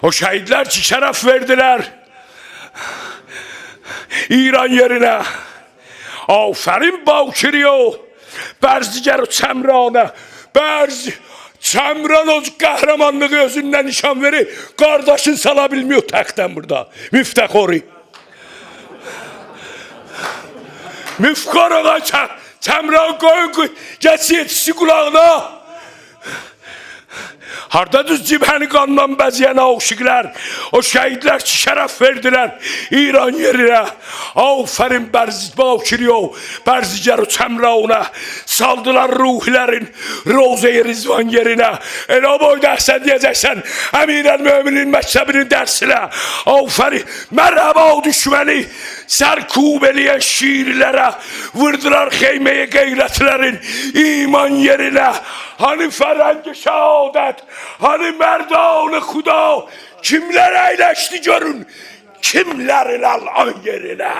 O şehitler ki şeref verdiler İran yerine. Aferin Bakiriyo, Berziger Çemran'a, Çemran o kahramanlığı özünden nişan veri, kardeşin sala bilmiyor tekten burada. Müftekori. Müftekori Çemran koyun geçsi yetişsi kulağına. Harda düz cibhəni qandan bəziyən aşıqlar, o şəhidlər ki şərəf verdilər İran yerine. Aferin Bakiriyo, Berziger Çemran'a, saldılar ruhilerin Roze-i Rizvan yerine. Elə boyda sən deyəcəksən Əmirəl Möminin məktəbinin dərsinə. Aferin, mərhaba o düşməni sərkub eləyən şiirlərə, vurdular xeymeye qeyrətlərin iman yerine. Hani Ferengi şehadet, hani merdanı Xuda, kimler eyleşti görün, kimlerin Allah'ın yerine.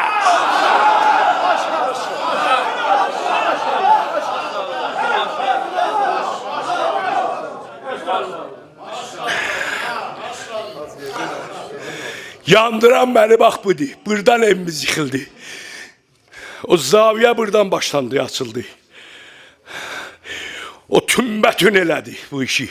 Yandıran beni bak budur, buradan evimiz yıkıldı. O zaviye buradan başlandı, açıldı. O tümbetün elədi bu işi.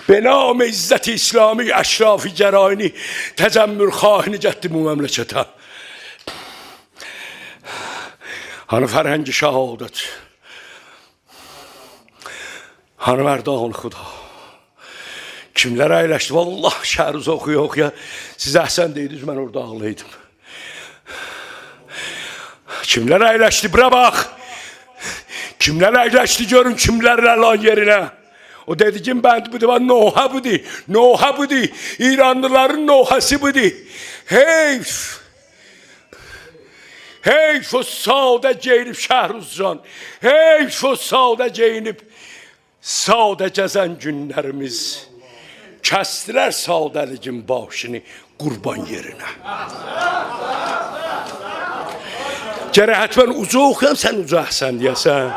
Benam-ı İzzet-i İslami əşraf-ı gərayini təcəmmür xahini getdi bu məmləkətə. Hani Fərəngi şehadet, hani merdan Xuda, kimler əyləşdi? Vallahi şəhəriz oxuya siz əhsən deydiniz, mən orada ağlaydım. Kimler əyləşdi? Bura bax. Kimler əyləşdi görün, kimlərlə lan yerine. O dediğim bənd budur, noha budur. Noha budur. İranlıların nohası budur. Heyf. Heyf o sadə geyinib Şəhruzcan. Heyf o sadə geyinib sadə gəzən günlərimiz. Kəstilər sadəligin başını qurban yerine. Gərək hətmən uca oxuyam, sən uca əhsən deyəsən.